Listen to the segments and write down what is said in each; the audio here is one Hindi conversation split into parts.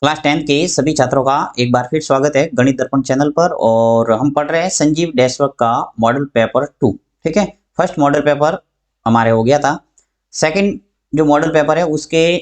क्लास 10 के सभी छात्रों का एक बार फिर स्वागत है गणित दर्पण चैनल पर। और हम पढ़ रहे हैं संजीव डैशवर्क का मॉडल पेपर 2। ठीक है, फर्स्ट मॉडल पेपर हमारे हो गया था। सेकंड जो मॉडल पेपर है उसके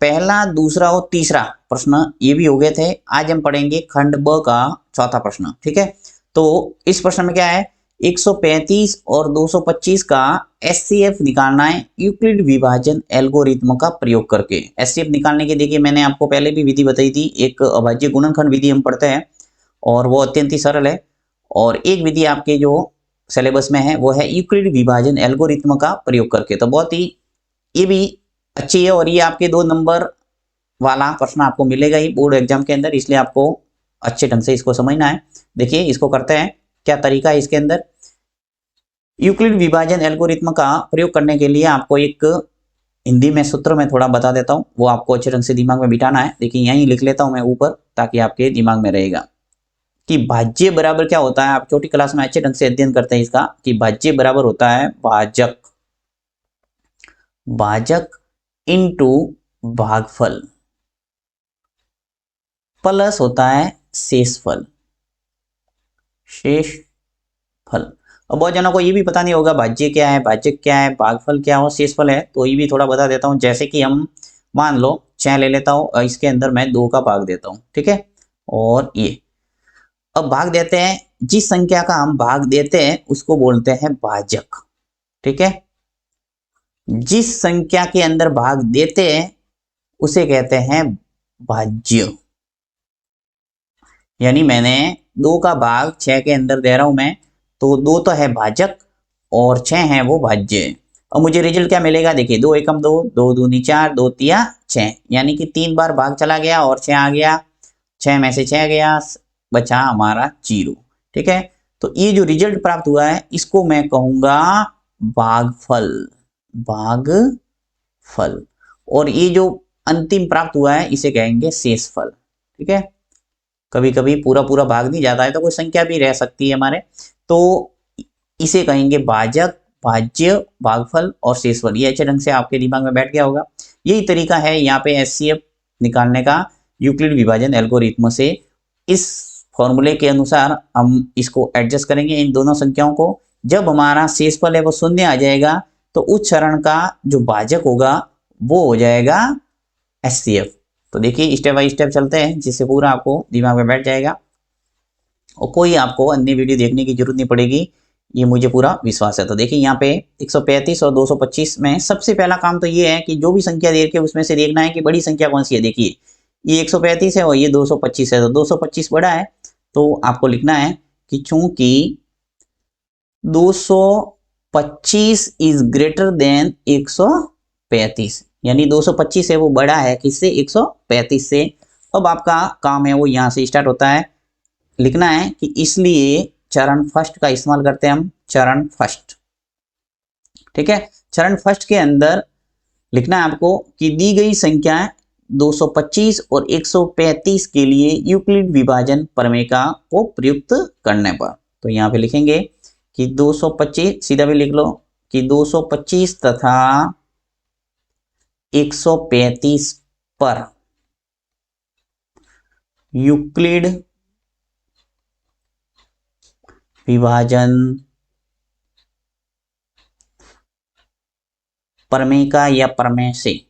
पहला, दूसरा और तीसरा प्रश्न ये भी हो गए थे। आज हम पढ़ेंगे खंड ब का चौथा प्रश्न। ठीक है, तो इस प्रश्न में क्या है, 135 और 225 का एचसीएफ निकालना है यूक्लिड विभाजन एल्गोरिथ्म का प्रयोग करके। एचसीएफ निकालने की देखिए मैंने आपको पहले भी विधि बताई थी, एक अभाज्य गुणनखंड विधि हम पढ़ते हैं और वो अत्यंत ही सरल है। और एक विधि आपके जो सिलेबस में है वो है यूक्लिड विभाजन एल्गोरिथ्म का प्रयोग करके। तो बहुत ही ये भी अच्छी है और ये आपके 2 नंबर वाला प्रश्न आपको मिलेगा ही बोर्ड एग्जाम के अंदर, इसलिए आपको अच्छे ढंग से इसको समझना है। देखिए इसको करते हैं, क्या तरीका है इसके अंदर। यूक्लिड विभाजन एल्गोरिथ्म का प्रयोग करने के लिए आपको एक हिंदी में सूत्र में थोड़ा बता देता हूं, वो आपको अच्छे ढंग से दिमाग में बिठाना है। देखिए यहीं लिख लेता हूं मैं ऊपर ताकि आपके दिमाग में रहेगा कि भाज्य बराबर क्या होता है। आप छोटी क्लास में अच्छे ढंग से अध्ययन करते हैं इसका, कि भाज्य बराबर होता है भाजक, भाजक इनटू भागफल प्लस होता है शेषफल, शेषफल। अब बहुत जनों को ये भी पता नहीं होगा भाज्य क्या है, भाजक क्या है, भागफल क्या हो, शेषफल है, तो ये भी थोड़ा बता देता हूं। जैसे कि हम मान लो 6 ले लेता हूं और इसके अंदर मैं 2 का भाग देता हूं। ठीक है, और ये अब भाग देते हैं, जिस संख्या का हम भाग देते हैं उसको बोलते हैं भाजक। ठीक है, जिस संख्या के अंदर भाग देते हैं उसे कहते हैं भाज्य। यानी मैंने 2 का भाग 6 के अंदर दे रहा हूं मैं, तो 2 तो है भाजक और 6 है वो भाज्य। और मुझे रिजल्ट क्या मिलेगा, देखिए 2 एकम 2, 2 दूनी 4, 2 तिया 6, यानी कि 3 बार भाग चला गया और 6 आ गया, 6 में से 6 गया, बचा हमारा 0। ठीक है, तो ये जो रिजल्ट प्राप्त हुआ है इसको मैं कहूंगा भागफल, भागफल। और ये जो अंतिम प्राप्त हुआ है इसे कहेंगे शेषफल। ठीक है, कभी कभी पूरा पूरा भाग नहीं जाता है तो कोई संख्या भी रह सकती है हमारे, तो इसे कहेंगे भाजक, भाज्य, भागफल और शेषफल। ये अच्छे ढंग से आपके दिमाग में बैठ गया होगा। यही तरीका है यहाँ पे एचसीएफ निकालने का यूक्लिड विभाजन एल्गोरिथ्म से। इस फॉर्मूले के अनुसार हम इसको एडजस्ट करेंगे इन दोनों संख्याओं को। जब हमारा शेषफल है वो 0 आ जाएगा तो उस चरण का जो भाजक होगा वो हो जाएगा एचसीएफ। तो देखिए स्टेप बाय स्टेप चलते हैं जिससे पूरा आपको दिमाग में बैठ जाएगा और कोई आपको अन्य वीडियो देखने की जरूरत नहीं पड़ेगी, ये मुझे पूरा विश्वास है। तो देखिए यहाँ पे 135 और 225 में सबसे पहला काम तो ये है कि जो भी संख्या दे के उसमें से देखना है कि बड़ी संख्या कौन सी है। देखिए ये 135 है और ये 225 है, तो 225 बड़ा है, तो आपको लिखना है कि चूंकि 225 इज ग्रेटर देन 135, यानी 225 है वो बड़ा है किससे, 135 से। अब आपका काम है वो यहाँ से स्टार्ट होता है, लिखना है कि इसलिए चरण फर्स्ट का इस्तेमाल करते हैं हम, चरण फर्स्ट। ठीक है, चरण फर्स्ट के अंदर लिखना है आपको कि दी गई संख्या 225 और 135 के लिए यूक्लिड विभाजन प्रमेय को प्रयुक्त करने पर। तो यहाँ पे लिखेंगे कि 225, सीधा भी लिख लो कि 225 तथा 135 पर यूक्लिड विभाजन प्रमेय का या प्रमेय से।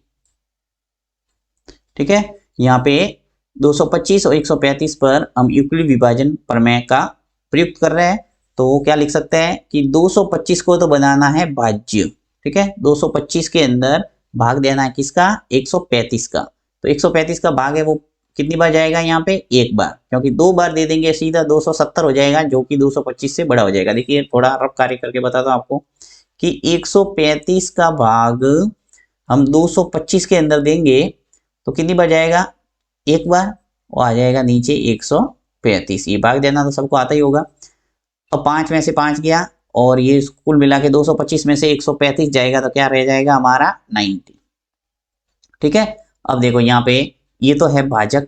ठीक है, यहाँ पे 225 और 135 पर हम यूक्लिड विभाजन प्रमेय का प्रयुक्त कर रहे हैं, तो क्या लिख सकते हैं कि 225 को तो बनाना है भाज्य। ठीक है, 225 के अंदर भाग देना है किसका, 135 का। तो 135 का भाग है वो कितनी बार जाएगा यहाँ पे, एक बार, क्योंकि 2 बार दे देंगे सीधा 270 हो जाएगा जो कि 225 से बड़ा हो जाएगा। देखिए थोड़ा रफ कार्य करके बताता हूँ आपको कि 135 का भाग हम 225 के अंदर देंगे तो कितनी बार जाएगा, एक बार, वो आ जाएगा नीचे 135। ये भाग देना तो सबको आता ही होगा। अब 5 में से 5 गया और ये कुल मिला के 225 में से 135 जाएगा तो क्या रह जाएगा हमारा 90। ठीक है, अब देखो यहाँ पे ये तो है भाजक,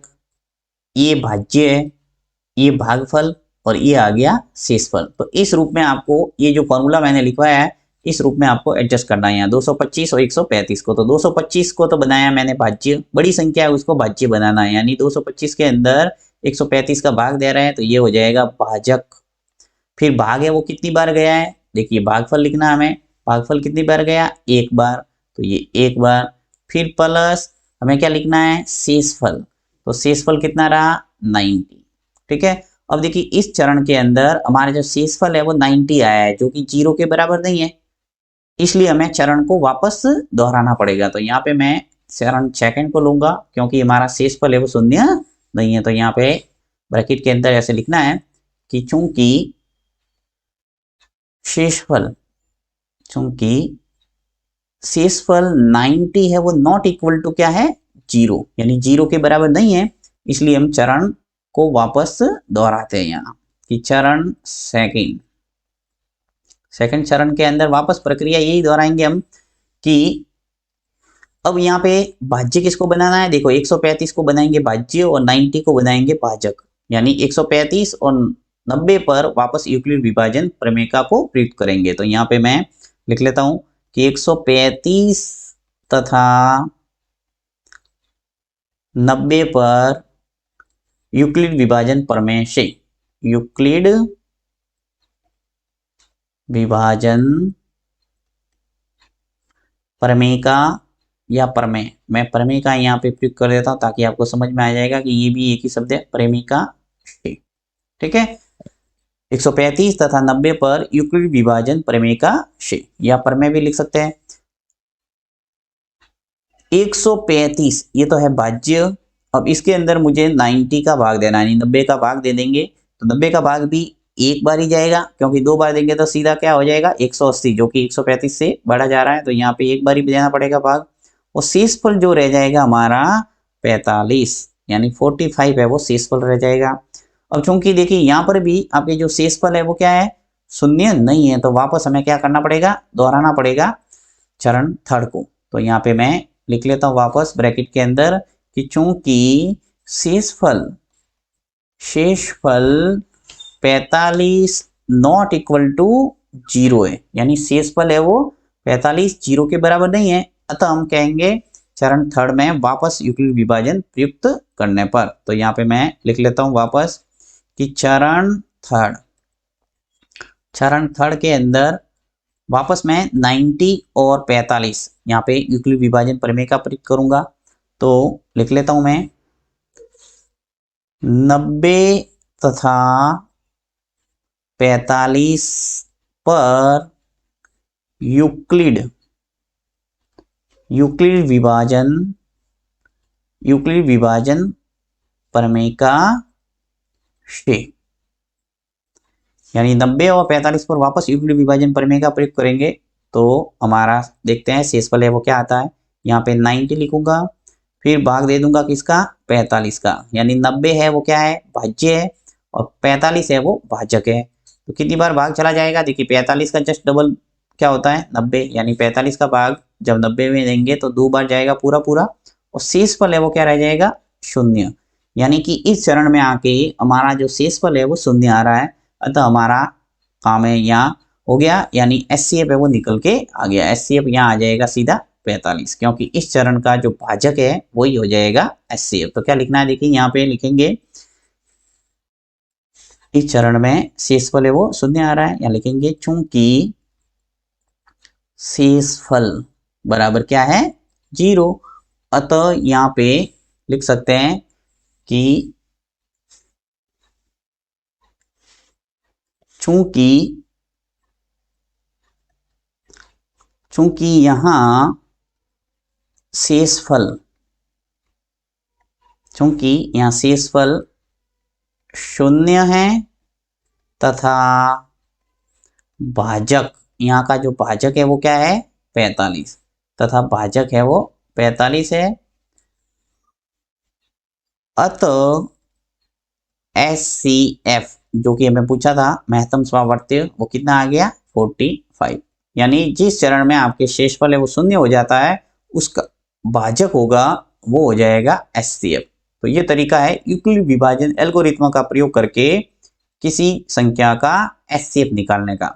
ये भाज्य है, ये भागफल और ये आ गया शेषफल। तो इस रूप में आपको ये जो फॉर्मूला मैंने लिखवाया है इस रूप में आपको एडजस्ट करना है यहाँ 225 और 135 को। तो 225 को तो बनाया मैंने भाज्य, बड़ी संख्या है उसको भाज्य बनाना है, यानी 225 के अंदर 135 का भाग दे रहे हैं तो ये हो जाएगा भाजक। फिर भाग है वो कितनी बार गया है, देखिए भागफल लिखना है हमें, भागफल कितनी बार गया, एक बार, तो ये एक बार। फिर प्लस हमें क्या लिखना है, शेषफल, तो शेषफल कितना रहा 90। ठीक है, अब देखिए इस चरण के अंदर हमारा जो शेषफल है वो 90 आया है, जो कि 0 के बराबर नहीं है, इसलिए हमें चरण को वापस दोहराना पड़ेगा। तो यहाँ पे मैं चरण सेकंड को लूंगा क्योंकि हमारा शेषफल है वो शून्य नहीं है। तो यहाँ पे ब्रैकेट के अंदर ऐसे लिखना है कि चूंकि शेषफल 90 है वो नॉट इक्वल टू क्या है 0, यानी 0 के बराबर नहीं है, इसलिए हम चरण को वापस दोहराते हैं यहाँ कि चरण सेकंड चरण के अंदर वापस प्रक्रिया यही दोहराएंगे हम कि अब यहाँ पे भाज्य किसको बनाना है, देखो 135 को बनाएंगे भाज्य और 90 को बनाएंगे भाजक, यानी 135 और 90 पर वापस यूक्लिड विभाजन प्रमेय को प्रयुक्त करेंगे। तो यहाँ पे मैं लिख लेता हूं कि 135 तथा 90 पर यूक्लिड विभाजन प्रमेय से, यूक्लिड विभाजन प्रमेय का या प्रमेय, मैं प्रमेय का यहाँ पे प्रयोग कर देता हूं ताकि आपको समझ में आ जाएगा कि ये भी एक ही शब्द है, प्रमेय का। ठीक है, 135 तथा 90 पर यूक्लिड विभाजन प्रमेय का से, या प्रमेय भी लिख सकते हैं। 135 ये तो है भाज्य, अब इसके अंदर मुझे 90 का भाग देना है, 90 का भाग दे देंगे तो 90 का भाग भी एक बार ही जाएगा, क्योंकि दो बार देंगे तो सीधा क्या हो जाएगा 180, जो कि 135 से बढ़ा जा रहा है, तो यहाँ पे एक बार ही देना पड़ेगा भाग। और शेषफल जो रह जाएगा हमारा 45, यानी 45 है वो शेषफल रह जाएगा। अब चूंकि देखिए यहाँ पर भी आपके जो शेषफल है वो क्या है शून्य नहीं है, तो वापस हमें क्या करना पड़ेगा, दोहराना पड़ेगा चरण थर्ड को। तो यहाँ पे मैं लिख लेता हूँ वापस ब्रैकेट के अंदर कि चूंकि शेषफल 45 नॉट इक्वल टू 0 है, यानी शेषफल है वो 45 0 के बराबर नहीं है, अतः हम कहेंगे चरण थर्ड में वापस यूक्लिड विभाजन प्रयुक्त करने पर। तो यहाँ पे मैं लिख लेता हूँ वापस कि चरण थर्ड के अंदर वापस मैं 90 और 45 यहाँ पे यूक्लिड विभाजन प्रमेय का प्रयोग करूंगा। तो लिख लेता हूं मैं 90 तथा 45 पर यूक्लिड विभाजन प्रमेय का से, यानी 90 और 45 पर वापस यूक्लिड विभाजन प्रमेय का प्रयोग करेंगे। तो हमारा देखते हैं शेषफल है वो क्या आता है, यहाँ पे 90 लिखूंगा, फिर भाग दे दूंगा किसका 45 का, यानी 90 है वो क्या है भाज्य है और 45 है वो भाजक है। तो कितनी बार भाग चला जाएगा, देखिए 45 का जस्ट डबल क्या होता है 90, यानी 45 का भाग जब 90 में देंगे तो 2 बार जाएगा पूरा पूरा, और शेषफल है वो क्या रह जाएगा शून्य, यानी कि इस चरण में आके हमारा जो शेषफल है वो शून्य आ रहा है, अतः हमारा काम है यहाँ हो गया, यानी एचसीएफ है वो निकल के आ गया। एचसीएफ यहाँ आ जाएगा सीधा 45, क्योंकि इस चरण का जो भाजक है वही हो जाएगा एचसीएफ। तो क्या लिखना है, देखिए यहाँ पे लिखेंगे इस चरण में शेषफल है वो शून्य आ रहा है, यहाँ लिखेंगे चूंकि शेषफल बराबर क्या है 0, अतः यहाँ पे लिख सकते हैं कि चूंकि यहाँ शेषफल शून्य है तथा भाजक, यहाँ का जो भाजक है वो क्या है 45, तथा भाजक है वो 45 है, अतः एचसीएफ जो कि हमें पूछा था महत्तम स्वावर्त्य वो कितना आ गया 45, यानी जिस चरण में आपके शेषफल है वो शून्य हो जाता है उसका भाजक होगा वो हो जाएगा एचसीएफ। तो ये तरीका है यूक्लिड विभाजन एल्गोरिथ्म का प्रयोग करके किसी संख्या का एचसीएफ निकालने का।